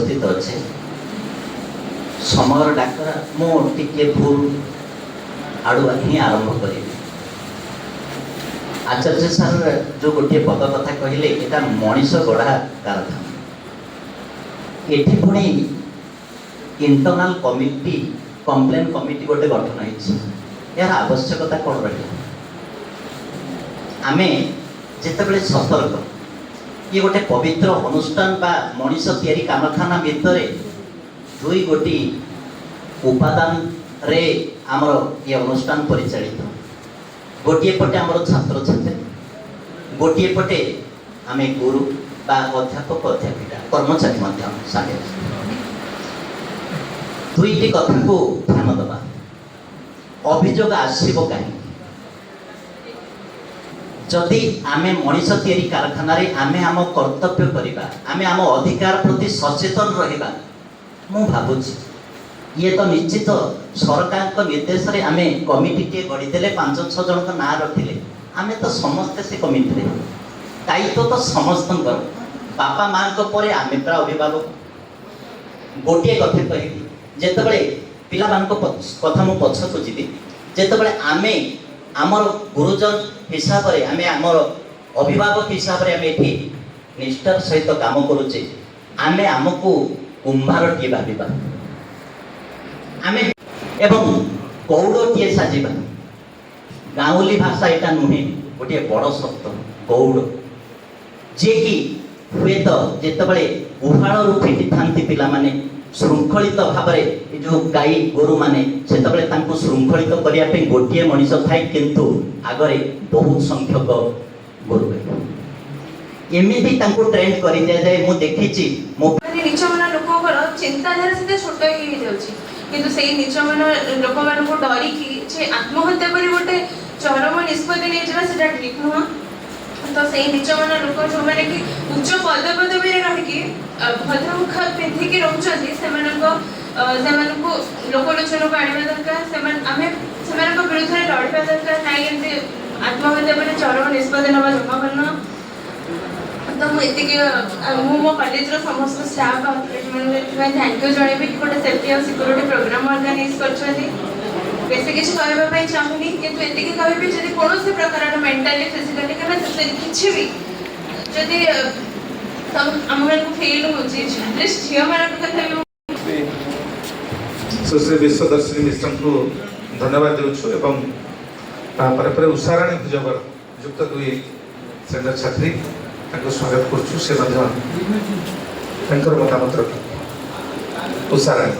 उपस्थित अच्छे समय डाक्तर मुझे भूल आड़ू ही आरंभ करी। आचार्य सर जो गोटे पद कथा कहले यहाँ मनीष गढ़ा कारखाना ये पुणी इंटरनल कमिटी कंप्लेन कमिटी गोटे गठन होती यार आवश्यकता कौन रही आमे जितेबाला सतर्क ये गोटे पवित्र अनुष्ठान बा मनीष तैयारी कारखाना भितर दुई गोटी उपादान रे आमर ये अनुष्ठान परिचालित गोटे पटे आमर छात्र छात्री गोटे पटे आमे गुरु बा अध्यापक अध्यापिका कर्मचारी सामिल दुईटी कथा को ध्यान दबा अभियोग आसब कहीं जदि आमे मनीष तैयारी कारखाना रे आमे आम कर्तव्य करिबा आमे आम अधिकार प्रति सचेतन रहिबा मु भाबुछि ये तो निश्चित सरकार को निर्देश रे आमे कमिटी के गढ़ी देले 5-6 जन का नाम रखिले आमे तो समस्त से कमिटी रे दायित्व तो समस्त बापा माँ को परे आमे प्रा अभिभावक गोटे कथा कहिबी जेतेबेले पिला मान को कथा मु पछ को जीबी जेतेबेले आमे आमर गुरुजन हिसाब रे आमे आमर अभिभावक हिसाब रे आमे एठी निष्ठार सहित काम करूचे आमे आमको कुंभार टी भाबिबा आमे एवं गौड़टीए साजिबा गाँवली भाषा यहाँ नुहे गोटे बड़ शब्द गौड़ जे कि हुए तो जितेबाला गुहाल फिटी था पिला माने श्रृंखलित भाव में जो गाई गोरु मैंने से श्रृंखलित करने गोटे मनीष थाए किंतु आगरे बहुत संख्यक गोरु गाई एमती ट्रेंड कर दिया जाए मु देखी नीच मन लोक चिंताधारा से छोट किंतु से नीच मन लोक मान डरिकी आत्महत्या कर गोटे चरम निष्पत्ति नहीं ठीक नुह तो से नीच मन लोक जो मैंने कि उच्च पदपदवी रही भद्रमुख पिंधिकी रोचे लोकलोचन को आने दरकार विरुद्ध लड़वा दरकार ना आत्महत्या पर चरम निष्पत्ति ना जमा करना तो मुझे मो कॉलेज समस्त स्टाफ थैंक यू जनइबी कि गोटे सेफ्टी और सिक्योरिटी प्रोग्राम ऑर्गेनाइज कर बेस किसी कहवाई चाहूनी किंतु एति कहबी जदि कौन प्रकार मेंटली फिजिकली किसी भी जदि आम मैं फील होटलिस्ट झील मान कथा सुश्री विश्वदर्शिनी मिश्र को धन्यवाद देपर उषाराणी भुजगर युक्त दुई श्रेणी छात्री स्वागत कर मतामत रख उषाराणी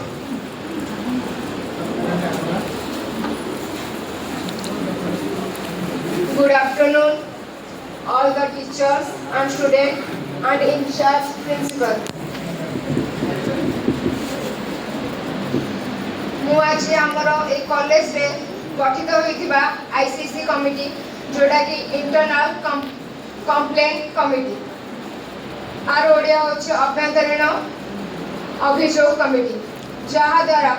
Good afternoon, all the teachers and students and in charge principal. मु आज आमर ए कॉलेज रे गठित होइतिबा आईसीसी कमिटी जोड़ा कि इंटरनल कंप्लेंट कमिटी आर ओडिया होछि अभ्यंतरीण अभियोग कमिटी जहा द्वारा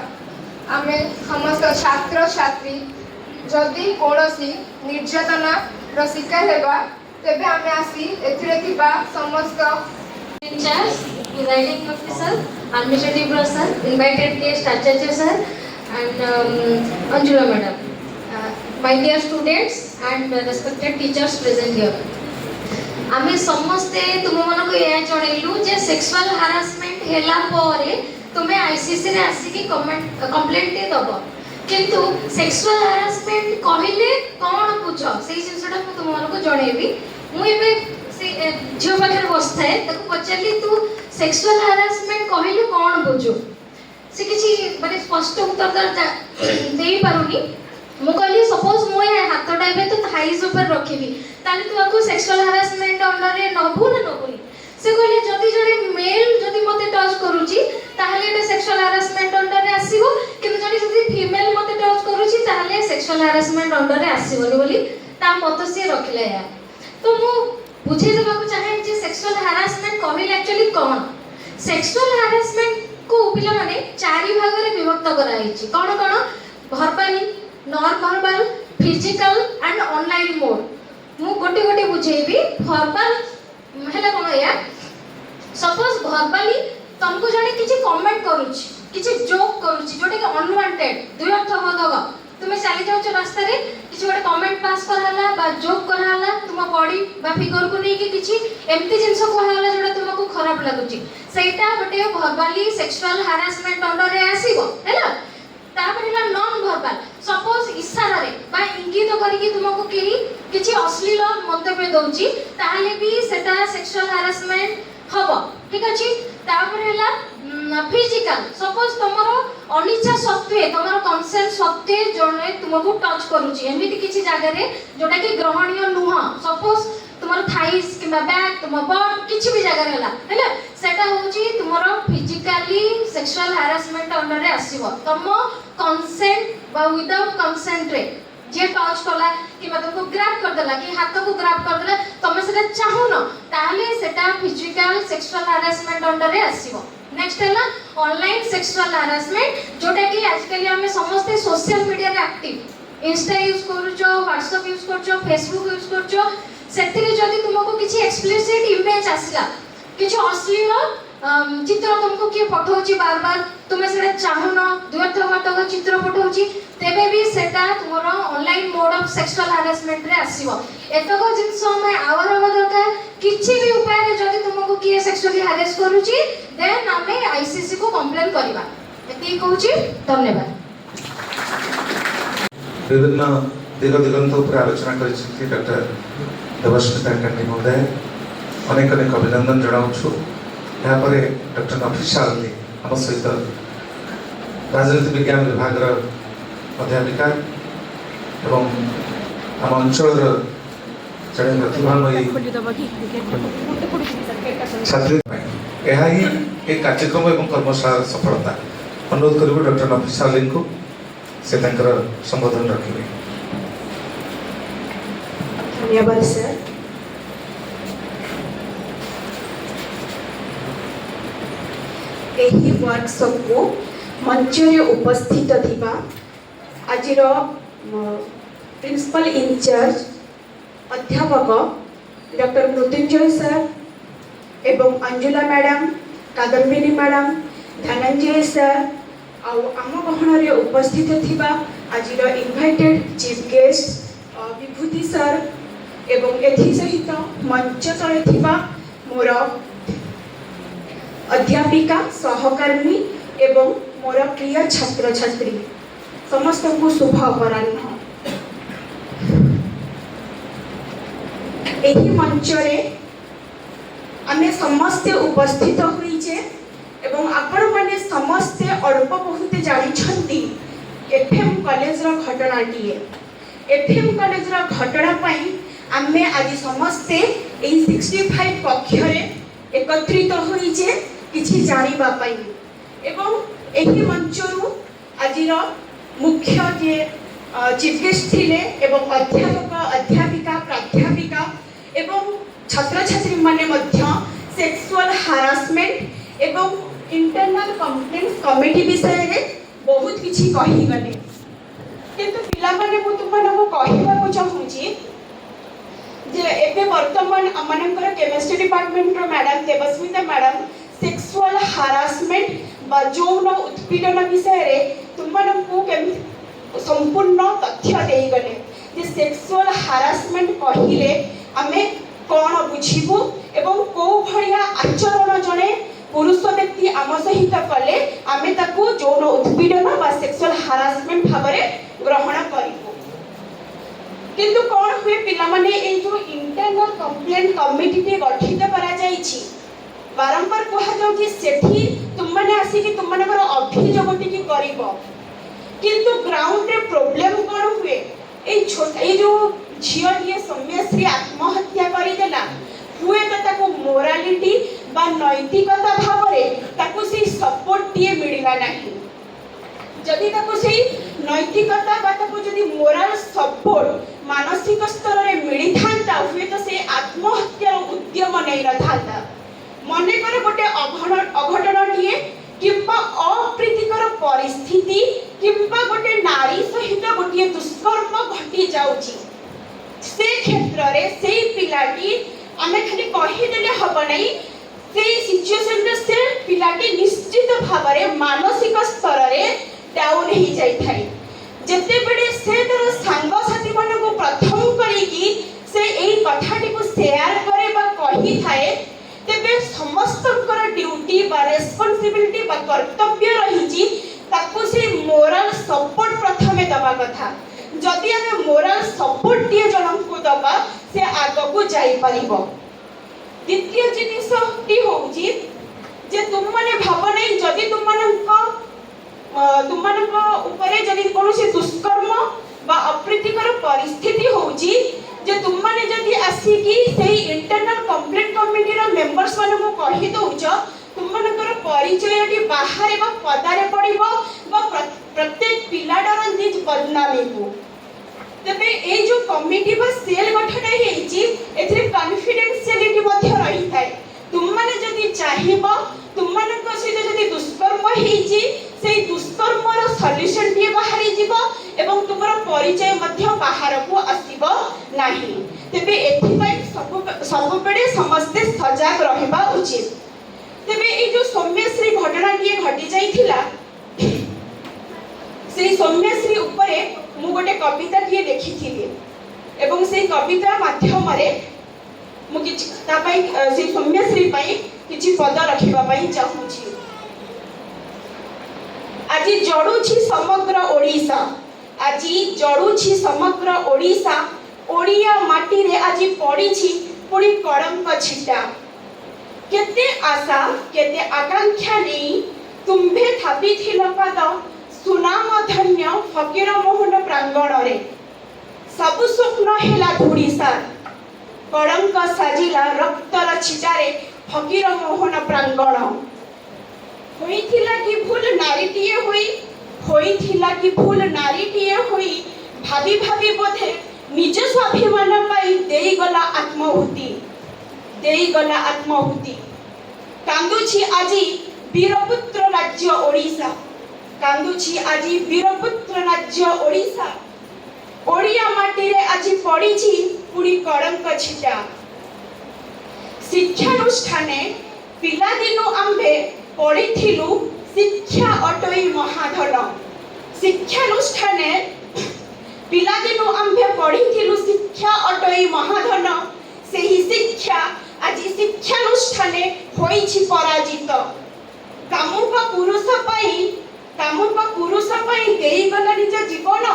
आमे समस्त छात्र छात्री जदि कौनसी निर्यातना शिकार होगा तेबे आमे आसी एथिरे थिबा समस्त teachers presiding officer administrative person invited guest Acharya sir and Anjula madam my dear students and respected teachers present here आमे समस्ते तुम मन को ये जणैलु जे सेक्सुअल हरासमेंट हेला परे तुमे आईसीसी रे आसी की कंप्लेंट दे दबो किंतु सेक्सुअल हरासमेंट कहले कौन बुझ से जिनसटा मु तुम को जणेबी मु एबे से झियो पाखर बसथाए ताको पचारली तू सेक्सुअल हरासमेंट कहले कौन बुझो से किछि माने स्पष्ट उत्तर देई पारुनी मु कहली सपोज मु ए हाथटा एबे तो थाइज ऊपर रखिबी ताले तू आको सेक्सुअल हरासमेंट अंडर रे नबु ना नबुनी से कहले जदी जड़े मेल जदी मते टच करूची ताहले एटा सेक्सुअल हरासमेंट अंडर रे आसीबो किंतु जदी जदी फीमेल मते टच करूची ताहले सेक्सुअल हरासमेंट अंडर रे आसीबोनी बोली ता मत से रखले या तो मु बुझे देबा को चाहे जे सेक्सुअल हरासमेंट कहले एक्चुअली कोन सेक्सुअल हरासमेंट को पिला माने चारि भाग रे विभक्त करा हिची कोन कोन verbal non verbal physical and online mode मु गोटे गोटे बुझेबी वर्बल हेला कोन या सपोज वर्बली तुमको जने किछि कमेंट करूछि किछि जोक करूछि जोटा कि अनवांटेड दुई अर्थबोधक तुम्हें चली जाओ रास्ता रे किछि गोटे कमेंट पास कराला बा जोक कराला तुम बॉडी बा फिगर को नहीं कि किछि एम्ति जिंस कहला जोटा तुमको खराब लागुछि सेटा गोटे वर्बली सेक्सुअल हैरेसमेंट अंडर रे आसीबो हैला तापर ହେଲା नॉन वर्बल सपोज इशारा रे बा इंगित करिकि तुमको केही किछि अश्लील मंतव्य दउछि ताले भी सेटा सेक्सुअल हैरेसमेंट हबो ठीक अछि तापर ହେଲା फिजिकल सपोज तुमरो अनिच्छा सत्वे तुमरो कंसेंट सत्वे जने तुमको टच करूछि एमिति किछि जागा रे जोटा कि ग्रहणीय नुह सपोज तुमरो थाइस किबा बैक तुम बॉड किछि भी जागा रहला हैला सेटा होछि तुमरो फिजिकली सेक्सुअल हैरेसमेंट अंडर रे आसीबो तुम कंसेंट बा विदाउट कंसेंट रे जे टच कला कि तुमको ग्रैब कर देला कि हाथ को ग्रैब कर देला तुम सेटा चाहो न ताले सेटा फिजिकल सेक्सुअल हैरेसमेंट अंडर रे आसीबो नेक्स्ट है ऑनलाइन सेक्सुअल हैरेसमेंट जोटा कि आजकल हमें समस्त सोशल मीडिया रे एक्टिव इंस्टा यूज करूचो व्हाट्सएप यूज करछो फेसबुक यूज करछो सेतिरे जदी तुमको किछि एक्सप्लिसिट इमेज आसला किछि अश्लील चित्र तुमको किए पठाउची बार बार तुमे सेटा चाहो न दुर्थवातक चित्र पठाउची तेबे भी सेटा तुमरो online mode of sexual harassment रे आसीबो एतको जिंस हमें आवर हवा दरकार किछि भी उपाय रे जदी तुमको किए सेक्सुअली हैरेस करूची देन हमें आईसीसी को कंप्लेन करबा एति कहूची धन्यवाद विभिन्न दिग दिगंत उपर आलोचना करिछि डॉक्टर देवस्मिता कांडी महोदय अनेक अनेक अभिनंदन जनाउछु यहाँ पर डॉक्टर नफिसा अली आम सहित राजनीति विज्ञान विभाग अध्यापिका एवं आम अंचल जड़े प्रतिभामयी छात्री यह ही एक कार्यक्रम एवं कर्मशाला सफलता अनुरोध करूँ डॉक्टर नफिसा अली को से संबोधन रखिए। धन्यवाद सर। एही वर्कशॉप को मंच रे उपस्थित थिबा आजिर प्रिंसिपल इंचार्ज अध्यापक डॉक्टर मृत्युंजय सर एवं Anjula madam Kadambini madam Dhananjay sir आम गहन रे उपस्थित थिबा आजिर इनवाइटेड चीफ गेस्ट विभूति सर एवं एथि सहित मंच तले थिबा मोर अध्यापिका सहकर्मी एवं मोर प्रिय छात्र छात्री समस्त को शुभ अपराह्न। एही मंच रे आमे समस्ते उपस्थित होइचे एवं आपण माने समस्ते अल्प बहुत जानि छंती एफएम कॉलेज रो घटनाटीए एफएम कॉलेज रो घटना पई आमे आज समस्ते एही 65 कक्ष रे एकत्रित होइचे किछि जानिबा पई एवं एही मंचरू आजिर मुख्य जे चीफ गेस्ट थिले एवं अध्यापक अध्यापिका प्राध्यापिका एवं छात्र छात्री माने मध्य सेक्सुअल हारासमेंट एवं इंटरनल कंप्लेंट्स कमिटी विषय रे बहुत किछि कहि गले किंतु पिला माने मु तुमनको कहिबा को चाहूची जे एबे वर्तमान अमनकर केमिस्ट्री डिपार्टमेंट रो madam Debasmita madam sexual harassment बा यौन उत्पीड़न विषय रे तुमनको केमि संपूर्ण तथ्य देई गले जे सेक्सुअल हारासमेंट कहिले आमे कोन बुझिबु एवं को भलिया आचरण जने पुरुष व्यक्ति आम सहित कले आमे ताकू यौन उत्पीड़न बा सेक्सुअल हारासमेंट भाबरे ग्रहण करिबु किंतु कोन हुए पिला माने ए जो इंटरनल कंप्लेंट कमिटी के गठित करा जाईछि बारंबार कहा जाउ कि सेठी तुम माने आसी कि तुम मानकर अभियोग टिकी करिवो किंतु ग्राउंड रे प्रॉब्लम कोन हुए ए छोटा ए जो झियोटिए सौम्यश्री आत्महत्या करि देला हुए तो ताको मोरालिटी बा नैतिकता भावरे ताको से सपोर्ट टिए मिलिला नाही जदि ताको से नैतिकता बा ताको जदि मोरल सपोर्ट मानसिक स्तर रे मिली थांता हुए तो से आत्महत्या उद्यम नै रथाता मने करे गोटे अघटन टिए किंबा अप्रीतिकर परिस्थिति किंबा गोटे नारी सहित गोटे दुष्कर्म घटी जाउची से क्षेत्र रे से पिलाटी आमे खाली कहि देले हबो नै से सिचुएशन रे से पिलाटी निश्चित भाव में मानसिक स्तर में डाउन हो जाए जिते बड़े से तर सांग साथी मान को प्रथम करी से यही कथाटी को शेयर करे बा कही थाए तेबे समस्त ड्यूटी बा रेस्पॉन्सिबिलिटी बा कर्तव्य रही ताकू से मोरल सपोर्ट प्रथमे दबा कथा जदि आमे मोरल सपोर्ट टे जन को दबा से आग को जाई परिबो। द्वितीय जिनिसटी होउची जे तुम माने भाव नहीं जदि तुमको ऊपर जदि कोनोसी दुष्कर्म बा अप्रीतिकर परिस्थिति होउची जे तुम माने जदि आसीकी सेही इंटरनल कंप्लेंट कमिटी रो मेंबर्स माने को कहि दउछ तुम मानकर परिचयटी बाहर बा पदारे पड़िबो बा प्रत्येक पिला डरंती बदनामी को तबे ए जो कमिटी बा सेल गठन हेची एथि कॉन्फिडेंशियलिटी मध्ये रही थाए तुम माने जदि चाहिबो तुम मानक सहित जदि दुष्कर्म हेची सेही दुष्कर्म रो सॉल्यूशन टी बाहरी जीवो एवं तुमरो परिचय मध्ये बाहर को आसीबो नाही तबे एथि पई सब बेडे समस्त सजग रहबा उचित। तेबे ए जो सौम्यश्री घटना टिए घटी जाइथिला से सौम्यश्री उपरे मु गोटे कविता टिए देखिथिली एवं से कविता माध्यम रे मु किछ ता पई से सौम्यश्री पई किछि पद रखिबा पई चाहूची। आजि जडुछि समग्र ओडिसा आजि जडुछि समग्र ओडिसा ओडिया माटी रे आजि पडिछि पुणी कलंक छिटा केते आशा केते आकांक्षा नहीं तुम्भे थापी थिल पाद सुनाम धन्य फकीर मोहन प्रांगण रे सब स्वप्न हेला धुड़ीसार कलंक साजिला रक्तर छिटारे फकीर मोहन प्रांगण होइथिला कि भूल नारीटिए होइथिला कि भूल नारीटिए होई भाभी भाभी बोधे निज स्वाभिमान पाई देई गला आत्माहुति कांदुछि आजी वीरपुत्र राज्य ओडिशा कांदुछि आजी वीरपुत्र राज्य ओडिशा ओडिया माटी रे आजी पड़ीछि पुड़ी कलंक छिटा शिक्षानुष्ठाने पिला दिनु आंबे पढ़िथिलु शिक्षा अटोई महाधन शिक्षानुष्ठाने पिला दिनु आंबे पढ़िथिलु शिक्षा अटोई महाधन सेही शिक्षा आज शिक्षानुष्ठाने होइछि पराजित कामुक पुरुष पाई देई गला निज जीवन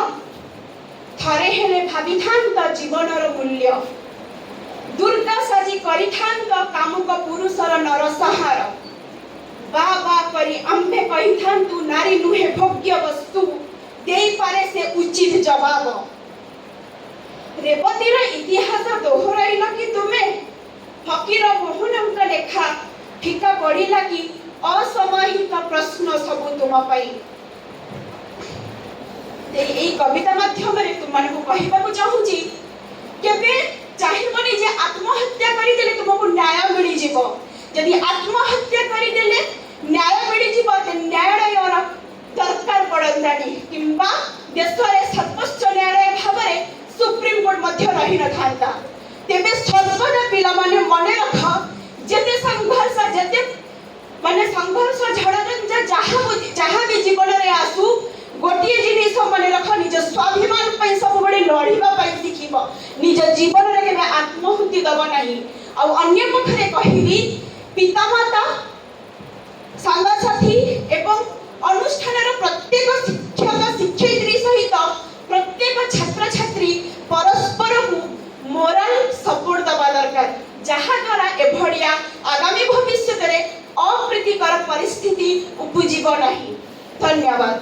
थरे हेले भाबिथांत जीवनर मूल्य दुर्गा साजी करिथांत कामुक पुरुषर नरसंहार बा बा करी आंबे कहिथांतु नारी नुहे भोग्य वस्तु देई पारे से उचित जवाब रेवतीर इतिहास दोहराइल कि तुमे फकीर मोहनंक लेखा ठिका पड़िला कि असमाहित प्रश्न सब तुम पाई एई कविता माध्यम रे तुम मानकु कहिबाकु चाहूची केबे चाहिबनी जे आत्महत्या करि देले तुमको न्याय मिलि जीवो यदि आत्महत्या करि देले न्याय मिलि जीवो ते न्यायालयर दरकार पड़ंतानी किंबा देश रे सर्वोच्च न्यायालय भाबरे सुप्रीम कोर्ट मध्य रही न थांता तेबे सर्वदा पिला माने मने रख जेते संघर्ष जेते माने संघर्ष झड़रंजा जहां भी जीवन रे आसु गोटिए जिनिस मने रख निज स्वाभिमान पई सब बडे लड़ीबा पई सिखिबो निज जीवन रे केबे आत्महुति दबो नाही आ अन्य पखरे कहिबी पितामाता संगा साथी एवं अनुष्ठानर प्रत्येक शिक्षक शिक्षयित्री सहित प्रत्येक छात्र छात्री परस्पर को मोरल सपोर्ट दबा दरकार जहा द्वारा एभड़िया आगामी भविष्य रे अप्रीतिकर परिस्थिति उपजीव नहीं। धन्यवाद।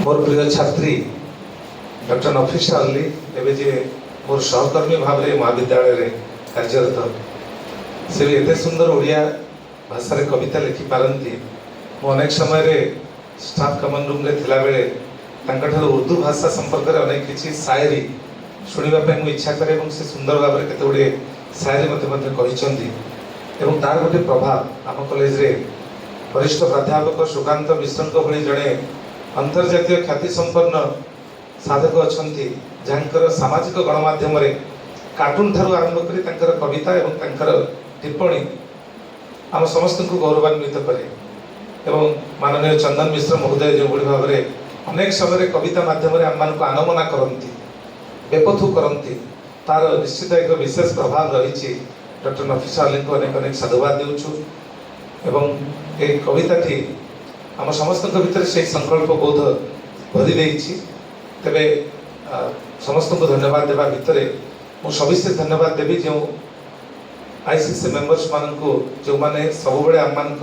मोर प्रिय छात्री डॉक्टर नफिसा अली एबे जे मोर सहकर्मी भाव रे महाविद्यालय रे कार्यरत से भी एते सुंदर ओडिया भाषा रे कविता लिखि पारंती मो अनेक समय रे स्टाफ कमन रूम रे थिला बेले तांकठार उर्दू भाषा संपर्क रे अनेक किछि शायरी सुनिबा पे मु इच्छा करे एवं से सुंदर भाव रे केते ओडे शायरी मते कहिसंती एवं तार गोटे प्रभाव आम कॉलेज रे वरिष्ठ प्राध्यापक सुकांत मिश्रଙ୍କ भଳି जणे अंतर्जातीय ख्याति संपन्न साधक अछंती जहाँकर सामाजिक गणमाध्यम रे कार्टून ठारू आरंभ करी तांकर कविता एवं तांकर टिप्पणी आम समस्त को गौरवान्वित करे एवं माननीय चंदन मिश्र महोदय जो भाव में अनेक समय कविता माध्यम आम मान आनमना करती बेपथु करती तार निश्चित एक विशेष प्रभाव रही डॉक्टर नफिस अली को अनेक अनेक साधुवाद देउछु एवं ये कविताटी आम समस्त भितर से संकल्प बोध भरी देछि तेबे समस्त को धन्यवाद देवा भितर मु सविशेष धन्यवाद देवी जो आईसीसी मेंबर्स मान को जो माने सब बेले आम मान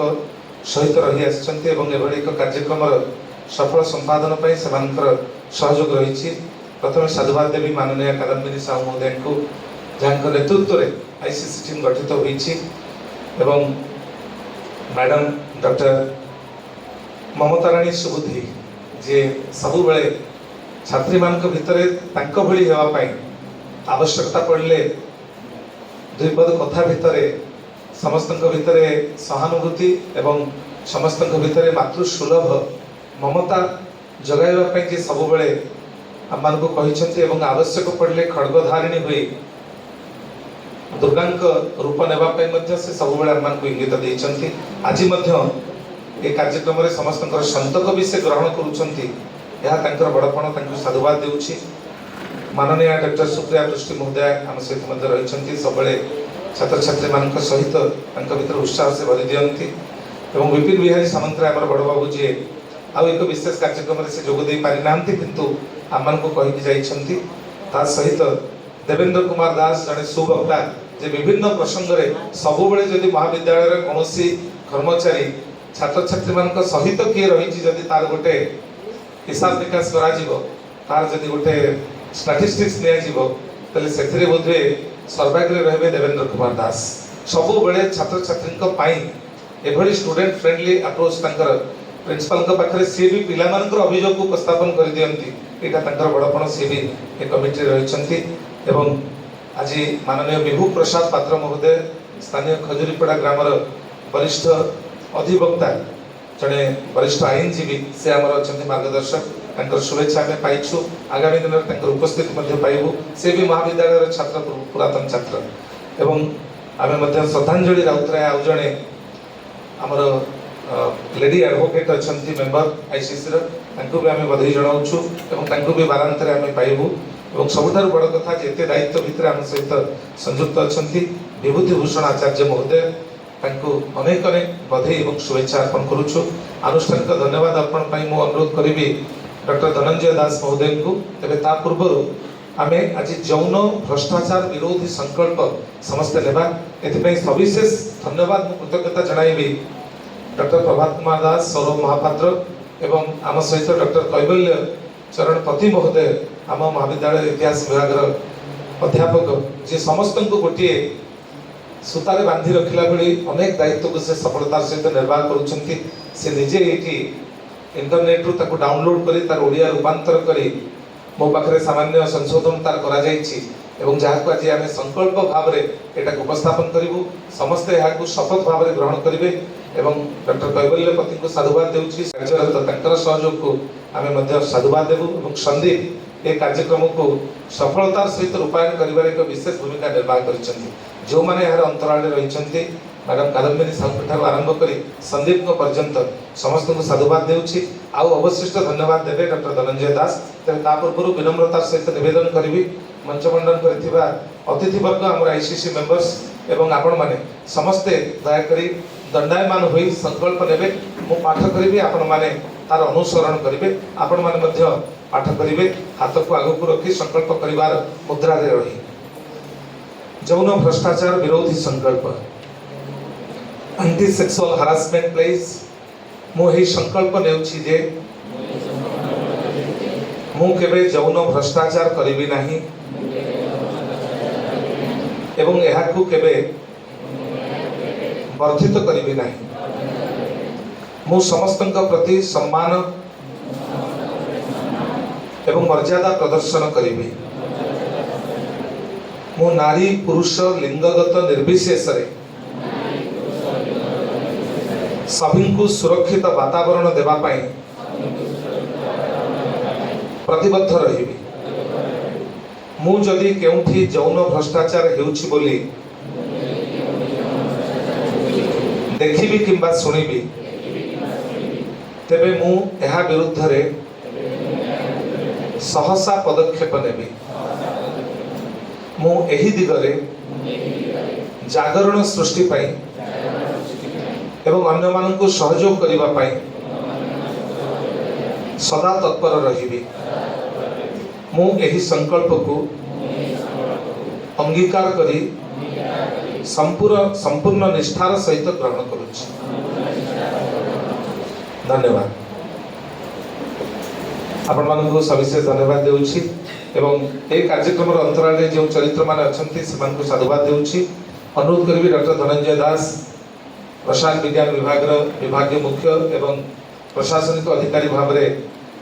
सहित रही आछंती एवं एभली एक कार्यक्रम सफल संपादन पई सेमानकर सहयोग रही प्रथम साधुवाद देवी माननीय कादम्बिनी साहू महोदय को जहाँ नेतृत्व में आईसीसी टीम गठित होईछि एवं मैडम डॉक्टर ममता रानी सुबुद्धि जे सबु बेले छात्री मानक भितरे तांको भली हेवा पाई आवश्यकता पड़ले दुई पद कथा भितरे समस्तक भितरे सहानुभूति एवं समस्तक भितरे मातृसुलभ ममता जगाइवा पाई जे सबु बेले आम मानक कहिसंती एवं आवश्यक पड़ले खड्गधारिणी हुई दुर्गांक रूप नेबा पाई मध्य से सब बेले आम मानक इंगित देइसंती आज मध्य ए कार्यक्रम रे समस्तकर संतक भी से ग्रहण करूछंती यह तांकर बड़पण तांको साधुवाद देउछि माननीय डॉक्टर सुप्रिया दृष्टि महोदय आम सहित मध्य रहिसंती सब बेले छात्र छात्री मानक सहित तांका भीतर उत्साह से भरी दियंती एवं विपिन बिहारी सामंतराय हमर बड़ बाबू जी आउ एक विशेष कार्यक्रम रे से जोग देई पारि नांती किंतु आम मानक कहि कि जाइछंती ता सहित देवेंद्र कुमार दास जने सुवक्ता जे विभिन्न प्रसंग रे सब बेले जदि महाविद्यालय रे कोनोसी कर्मचारी छात्र छात्री मान सहित किए रही जदि तार गोटे हिसाब निकास करा जीवो तार जदि गोटे स्टैटिस्टिक्स निया जीवो तले सेथिरे बोधे सर्वाग्रे रहबे देवेंद्र कुमार दास सबु बेले छात्र छात्री को पाई एभली स्टूडेंट फ्रेंडली अप्रोच तांकर प्रिंसिपल को पाखरे सी भी पिला मानकर अभियोग को उपस्थापन कर दियंती एटा तांकर बड़पण सी भी ए कमिटी रहिसंती एवं आज माननीय विभू प्रसाद पात्र महोदय स्थानीय खजुरीपड़ा ग्रामर वरिष्ठ अधिवक्ता जड़े वरिष्ठ आईनजीवी से आमर अच्छा मार्गदर्शक शुभेच्छा आम पाइछु आगामी दिन में उपस्थिति पाइबू से भी महाविद्यालय छात्र पुरातन छात्र एवं आम श्रद्धांजलि राउतराय आउ जड़े आमर लेडी एडवोकेट अच्छा मेंबर आईसीसी भी आम बधाई जनाऊँ और भी बारांतरे आम पाइबू और सबुठार बड़ कथा एते दायित्व भितर आम सहित संयुक्त अच्छा विभूति भूषण आचार्य महोदय तांको अनेक अनेक बधाई और शुभेच्छा अर्पण करुछु आनुष्ठानिक धन्यवाद अर्पण पाई मु अनुरोध करिबी डॉक्टर धनंजय दास महोदय को तेबे ता पूर्व आमे आज जौन भ्रष्टाचार विरोधी संकल्प समस्त लेबा एथिपई सविशेष धन्यवाद मु कृतज्ञता जणाइबी डॉक्टर प्रभात कुमार दास सौरभ महापात्र एवं आम सहित डॉक्टर कैवल्य चरण पति महोदय आम महाविद्यालय इतिहास विभाग अध्यापक जे समस्त को गोटे सूतारे बांधी रखिला भली अनेक दायित्व को से सफलतार सहित निर्वाह करुछंती से निजे एठी इंटरनेट रु ताको डाउनलोड करी तार ओडिया रूपांतर करी मो पाखरे सामान्य संशोधन तार करा जायछि एवं जहाँ को आज आम संकल्प भाव में एटा उपस्थापन करूँ समस्ते यहाँ शपथ भाव में ग्रहण करेंगे एवं डॉक्टर कैवल्यपति को साधुवाद देउछि तांकर सहयोग को आम साधुवाद देवु और संदीप ए कार्यक्रम को सफलतार सहित रूपायन करिबार एक विशेष भूमिका निर्वाह करिसेंति जो माने यार अंतराल रे रहिसेंति मैडम कादम्बिनी साहू ठार आरंभ करी संदीप को पर्यंत समस्त को साधुवाद देउछि आउ अवशिष्ट धन्यवाद देवे डॉक्टर धनंजय दास तेरे ता पूर्व विनम्रतार सहित निवेदन करी मंच मंडन करथिबा अतिथिवर्ग आम आईसीसी मेंबर्स एवं आपण माने समस्ते दया करी दंडायमान होई संकल्प नेबे मु पाठ करी आपण माने तार अनुसरण करिवे आपण माने मध्य पाठ करिवे हाथ को आगु को रखी संकल्प करिवार मुद्रा रे रही जौन भ्रष्टाचार विरोधी संकल्प एंटी सेक्सुअल हरासमेंट प्लेस मु ही संकल्प नेउछि जे मु केबे जौन भ्रष्टाचार करिवि नाही एवं एहा को केबे वर्धित करिवि नाही मु समस्तक प्रति सम्मान एवं मर्यादा प्रदर्शन करिवि मु नारी पुरुष लिंगगत निर्विशेष रे सभी को सुरक्षित वातावरण देवा प्रतिबद्ध रही ମୁଁ ଯଦି କେଉଁଠି ଯୌନ ଭ୍ରଷ୍ଟାଚାର ହେଉଛି ବୋଲି ଦେଖିବି କିମ୍ବା ଶୁଣିବି ତେବେ ମୁଁ ଏହା ବିରୁଦ୍ଧରେ सहसा पदक्षेप नेबी मु एही दिगरे जागरण सृष्टि पाई एवं अन्य मानकु सहयोग करिबा पाई सदा तत्पर रहिबी मु एही संकल्प को अंगीकार करी संपूर्ण निष्ठार सहित ग्रहण करुछि। धन्यवाद। आपण मानकु सविशेष धन्यवाद देउछि एवं ए कार्यक्रम अंतराल रे जो चरित्र मान अछंती सेमानकु साधुवाद देउछि। अनुरोध करबी डॉक्टर धनंजय दास प्रसार विज्ञान विभाग रो विभागीय मुख्य एवं प्रशासनिक अधिकारी भाव रे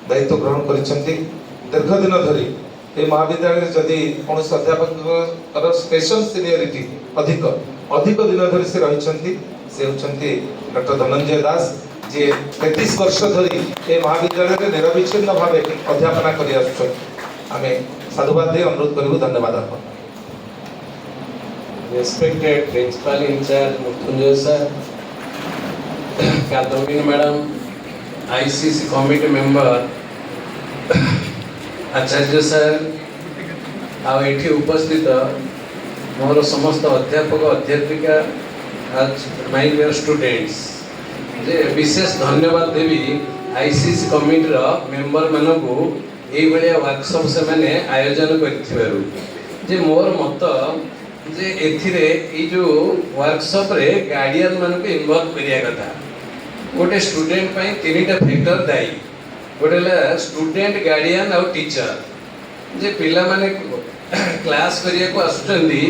दायित्व ग्रहण करिसंती। दीर्घ दिन धरि ए महाविद्यालय रे जदि कोनोस अध्यापक स्पेशल सीनियरिटी अधिक दिन धरि से रहिसंती से होचंती डॉक्टर धनंजय दास जे 33 वर्ष धरी ए महाविद्यालय रे निरविच्छिन्न भावे अध्यापना करि आछन। आमे साधुवाद दे अनुरोध करिबु। धन्यवाद। आपन respected principal in charge Mrityunjay sir, Kadambini madam, ICC committee member Acharya sir आ एठी उपस्थित मोर समस्त अध्यापक अध्यापिका माय डियर स्टूडेंट्स जे विशेष धन्यवाद देवी आईसीसी कमिटी रो मेंबर मानकु एई भलिया वर्कशॉप से माने आयोजन करथिबारु जे मोर मत जे एथिरे ए जो वर्कशॉप रे गार्डियन मानकु इन्वॉल्व करिया कथा। गोटे स्टूडेंट पई तीनटा फैक्टर दाई गोटे स्टूडेंट गार्डियन और टीचर जे पिला माने क्लास करिया को आसुचंदी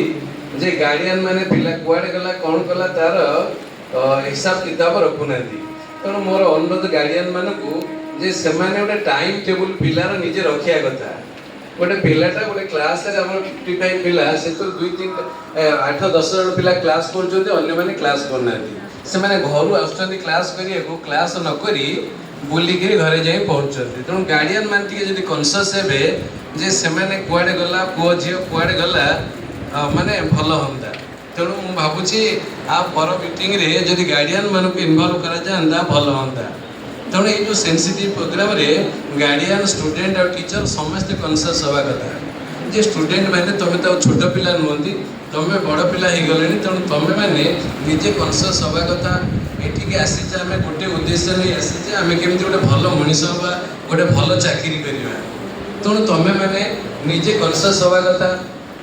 जे गार्डियन माने पिला कुआडे गला कोन कला तार हिसाब किताब रखुना तेणु मोर अनुरोध गार्डियन मानकु जे सेमाने गोटे टाइम टेबुल पिलार निजे रखिया कथा। गोटे पिलाटा गोटे क्लास रे हमर 55 पिला से तो 2-3-8-10 जन पिला क्लास करजोते अन्य माने क्लास करनाती से माने घरु आसुचंदी क्लास करिया को क्लास न करी बुली गिरी घरे जाई पहुंचती। तेणु गार्डियन मान टिके जदी कॉन्शियस हेबे जे सेमाने कुआडे गला पुओ झियो कुआडे गला माने भलो होंदा। तेणु मु भाबुची आ पर मीटिंग रे जदी गार्डियन मानकु इन्वॉल्व करा जांदा भलो होंदा। तेणु ये जो सेंसिटिव प्रोग्राम रे गार्डियन स्टूडेंट और टीचर समस्त कॉन्शियस होवा कथा जे स्टूडेंट माने तमे तो छोट पिला नहंती तमे बड़ पिला हे गलेनी। तेणु तमे माने निजे कॉन्शियस होवा कथा। एठी के आसी जे हमें गोटे उद्देश्य नै आसी जे हमें केमति गोटे भलो मनीष होबा गोटे भलो चाकरी करिवा। तेणु तमे माने निजे कॉन्शियस होवा कथा।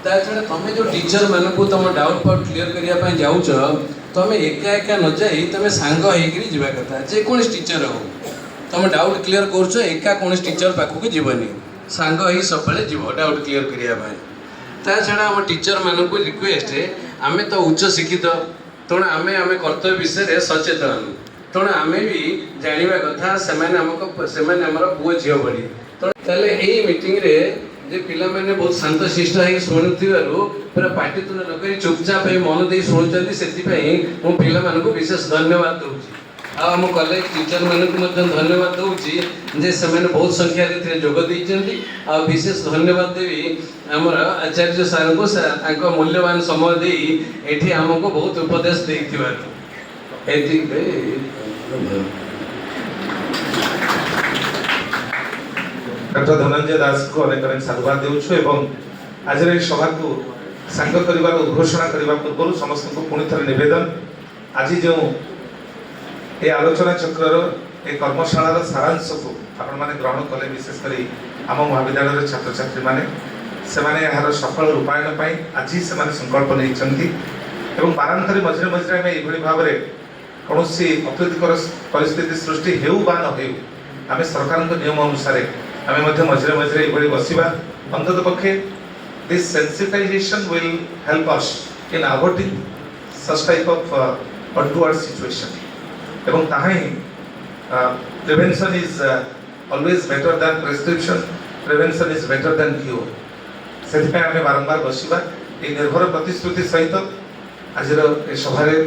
ता छडा तमे जो टीचर मानकु तम डाउट पाउट क्लियर करिया पय जाउछ तमे एका एका न जाई तमे सांग हेकरी जिबा कथा। जे कोन टीचर हो तमे डाउट क्लियर करछ एका कोन टीचर पाखु के जीवनी सांग ही सबले जीव डाउट क्लियर करिया पय। ता छडा हम टीचर मानकु रिक्वेस्ट आमे तो उच्च शिक्षित तेणु आमे कर्तव्य विषय रे सचेतन तेणु आमे भी जानिबा कथा सेमाने हमको सेमाने हमर पुओ झियो बडी। तेले एई मीटिंग रे जे पिला माने बहुत शांत शिष्ट है शुणुथिबारु पूरा पाटितुन न करी चुपचाप हे मन दे शुणुचंदी सेति पई मो पिला मानको विशेष धन्यवाद दउची। आ हम कॉलेज टीचर मानको मध्य धन्यवाद दउची जे सेमाने बहुत संख्या रे थिरे जोग दैचंदी। आ विशेष धन्यवाद देवी हमर आचार्य सर को तांको मूल्यवान समय देई एठी हमको बहुत उपदेश दैथिबारु एति डॉक्टर धनंजय दास को अनेक अनेक साधुवाद देउछु एवं आज रे सभा को सांग करिवार घोषणा करिवा पूर्व समस्त को पुनि थरे निवेदन आज जो ए आलोचना चक्र रो ए कर्मशाला सारांश को आपण माने ग्रहण कले विशेष करी आम महाविद्यालय छात्र छात्री माने से माने यार सफल रूपायन पाई आज से माने संकल्प नैचंती एवं बारंतरी मझरे मझरे में एभली भाव रे कोनोसी अप्रीतिकर परिस्थिति सृष्टि हेउ बा न हेउ आमे सरकार को नियम अनुसार आमे मध्य मझरे मझरे एभली बसिबा अंतत पक्षे this sensitization will help us in avoiding such type of untoward situation एवं ताहाई prevention is always better than prescription, prevention is better than cure। सेति पे आमे बारंबार बसिबा ए निर्भर प्रतिश्रुति सहित आजर ए सभारे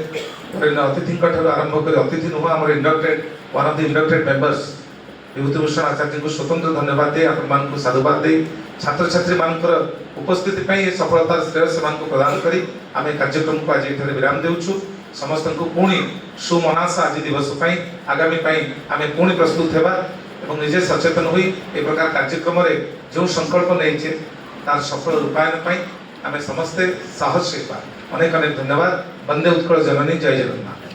अतिथि आरंभ कर अतिथि नुह आम inducted one of the inducted members Bibhutibhushan Acharya को स्वतंत्र धन्यवाद दे आपण मान को साधुवाद दे छात्र छात्री मानकर उपस्थिति पाई ए सफलतार श्रेय से प्रदान करी आमे कार्यक्रम को आज एठारे विराम देउछु समस्त को पुणी सुमनासा आज दिवस पाई आगामी पाई आमे पुणी प्रस्तुत हेबा एवं निजे सचेतन हुई ए प्रकार कार्यक्रम रे जो संकल्प नैछे तार सफल रूपायन पाई आमे समस्ते साहस हेबा अनेक अनेक धन्यवाद वंदे उत्कल जननी जय जगन्नाथ।